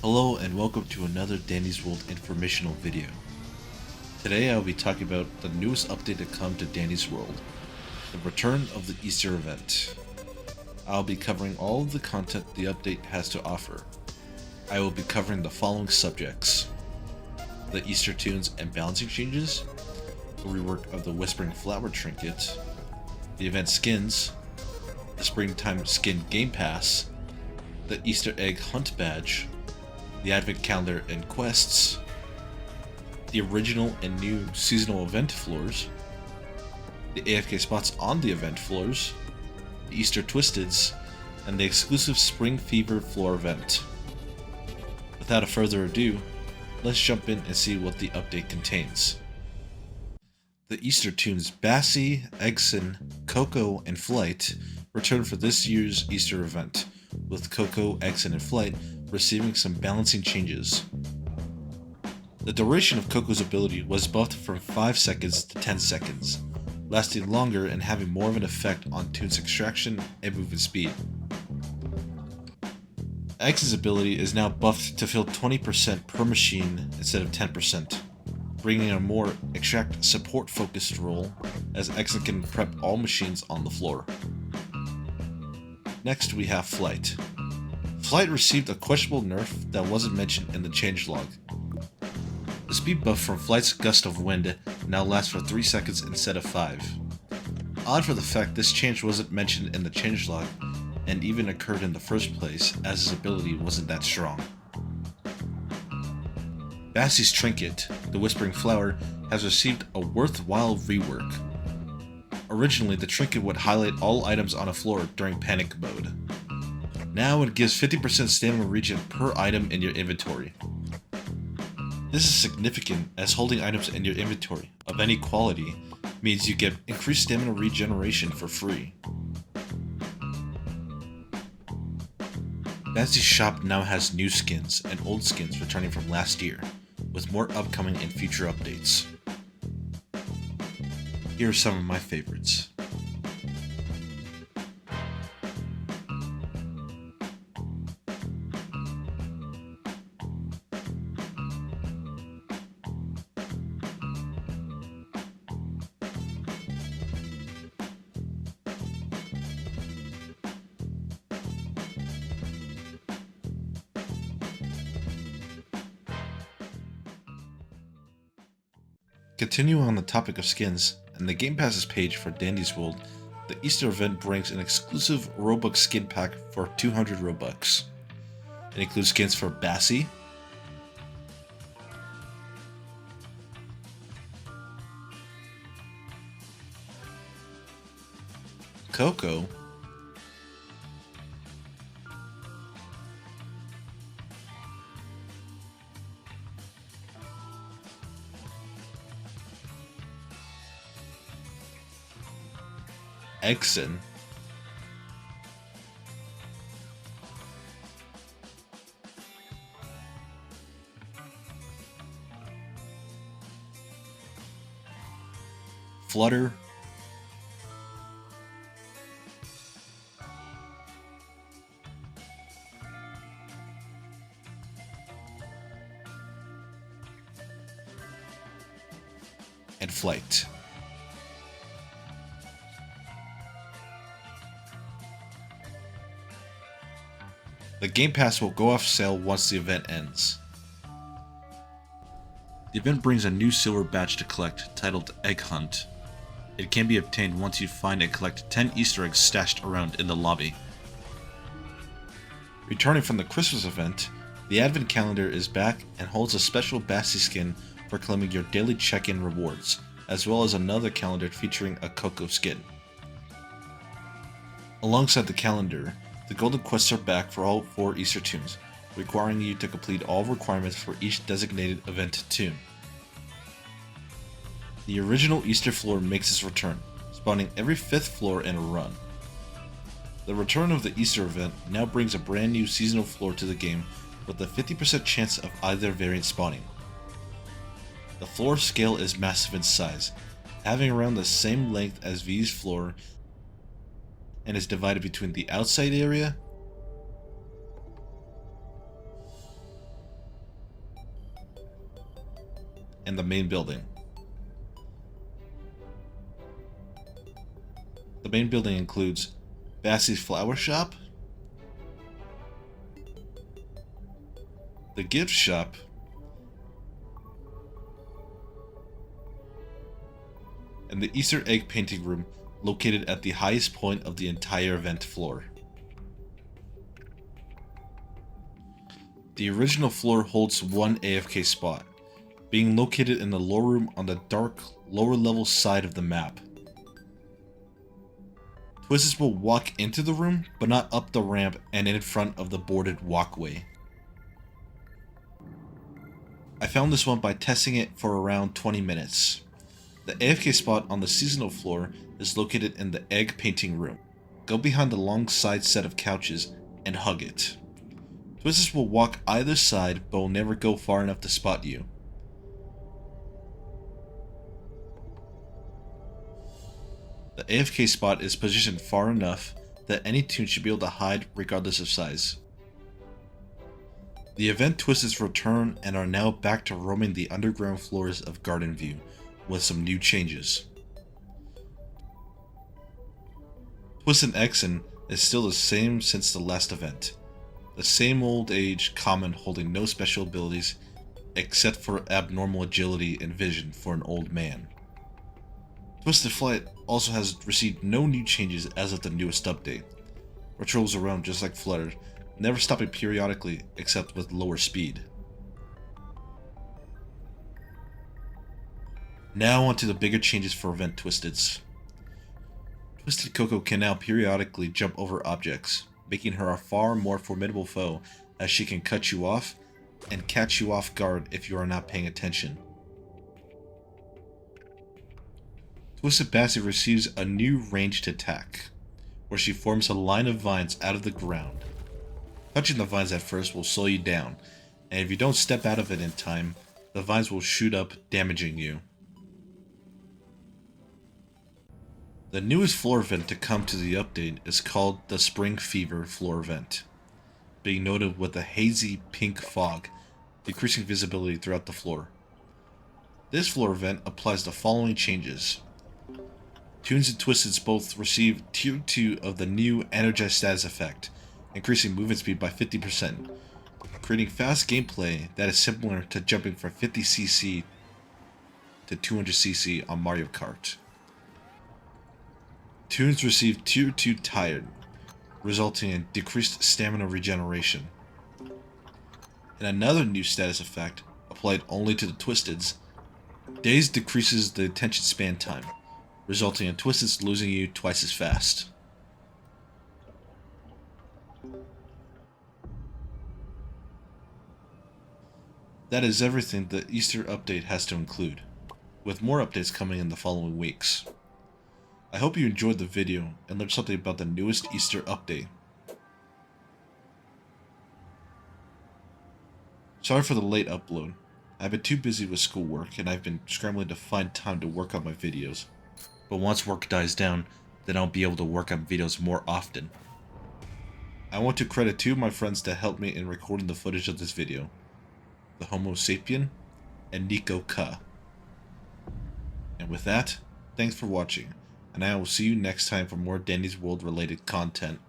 Hello and welcome to another Danny's World informational video. Today I will be talking about the newest update to come to Danny's World, the return of the Easter event. I will be covering all of the content the update has to offer. I will be covering the following subjects: the Easter Toons and balancing changes, the rework of the Whispering Flower trinket, the event skins, the Springtime Skin Gamepass, the Easter Egg Hunt badge, the Advent Calendar and quests, the original and new seasonal event floors, the AFK Spots on the event floors, the Easter Twisteds, and the exclusive Spring Fever floor event. Without further ado, let's jump in and see what the update contains. The Easter Toons Bassie, Eggson, Coco, and Flight return for this year's Easter event, with Coco, Eggson, and Flight receiving some balancing changes. The duration of Coco's ability was buffed from 5 seconds to 10 seconds, lasting longer and having more of an effect on Toon's extraction and movement speed. Eggson's ability is now buffed to fill 20% per machine instead of 10%, bringing a more extract support focused role, as Eggson can prep all machines on the floor. Next we have Flight. Flight received a questionable nerf that wasn't mentioned in the changelog. The speed buff from Flight's Gust of Wind now lasts for 3 seconds instead of 5. Odd for the fact this change wasn't mentioned in the changelog and even occurred in the first place, as his ability wasn't that strong. Bassie's trinket, the Whispering Flower, has received a worthwhile rework. Originally, the trinket would highlight all items on a floor during panic mode. Now it gives 50% stamina regen per item in your inventory. This is significant, as holding items in your inventory of any quality means you get increased stamina regeneration for free. Bassie's shop now has new skins and old skins returning from last year, with more upcoming and future updates. Here are some of my favorites. Continuing on the topic of skins, and the Gamepass page for Dandy's World, the Easter event brings an exclusive Robux skin pack for 200 Robux. It includes skins for Bassie, Coco, Eggson, Flutter, and Flight. The Game Pass will go off sale once the event ends. The event brings a new silver badge to collect titled Egg Hunt. It can be obtained once you find and collect 10 Easter eggs stashed around in the lobby. Returning from the Christmas event, the Advent Calendar is back and holds a special Bassie skin for claiming your daily check-in rewards, as well as another calendar featuring a Coco skin. Alongside the calendar, the golden quests are back for all 4 Easter Toons, requiring you to complete all requirements for each designated event toon. The original Easter floor makes its return, spawning every 5th floor in a run. The return of the Easter event now brings a brand new seasonal floor to the game with a 50% chance of either variant spawning. The floor scale is massive in size, having around the same length as V's floor, and is divided between the outside area and the main building. The main building includes Bassie's Flower Shop, the gift shop, and the Easter egg painting room located at the highest point of the entire event floor. The original floor holds one AFK spot, being located in the lore room on the dark lower level side of the map. Twisteds will walk into the room, but not up the ramp and in front of the boarded walkway. I found this one by testing it for around 20 minutes. The AFK spot on the seasonal floor is located in the egg painting room. Go behind the long side set of couches and hug it. Twisteds will walk either side but will never go far enough to spot you. The AFK spot is positioned far enough that any Toon should be able to hide regardless of size. The event Twisteds return and are now back to roaming the underground floors of Garden View with some new changes. Twisted Exon is still the same since the last event. The same old age common holding no special abilities except for abnormal agility and vision for an old man. Twisted Flight also has received no new changes as of the newest update. Patrols around just like Flutter, never stopping periodically except with lower speed. Now onto the bigger changes for event Twisteds. Twisted Coco can now periodically jump over objects, making her a far more formidable foe as she can cut you off and catch you off guard if you are not paying attention. Twisted Bassie receives a new ranged attack, where she forms a line of vines out of the ground. Touching the vines at first will slow you down, and if you don't step out of it in time, the vines will shoot up, damaging you. The newest floor event to come to the update is called the Spring Fever floor event, being noted with a hazy pink fog, decreasing visibility throughout the floor. This floor event applies the following changes. Toons and Twisteds both receive Tier 2 of the new Energized status effect, increasing movement speed by 50%, creating fast gameplay that is similar to jumping from 50cc to 200cc on Mario Kart. Toons receive Tier 2 Tired, resulting in decreased stamina regeneration. And another new status effect, applied only to the Twisteds, Dazed decreases the attention span time, resulting in Twisteds losing you twice as fast. That is everything the Easter update has to include, with more updates coming in the following weeks. I hope you enjoyed the video and learned something about the newest Easter update. Sorry for the late upload. I've been too busy with schoolwork and I've been scrambling to find time to work on my videos. But once work dies down, then I'll be able to work on videos more often. I want to credit two of my friends that helped me in recording the footage of this video. The Homo Sapien and Nico Ka. And with that, thanks for watching, and I will see you next time for more Danny's World related content.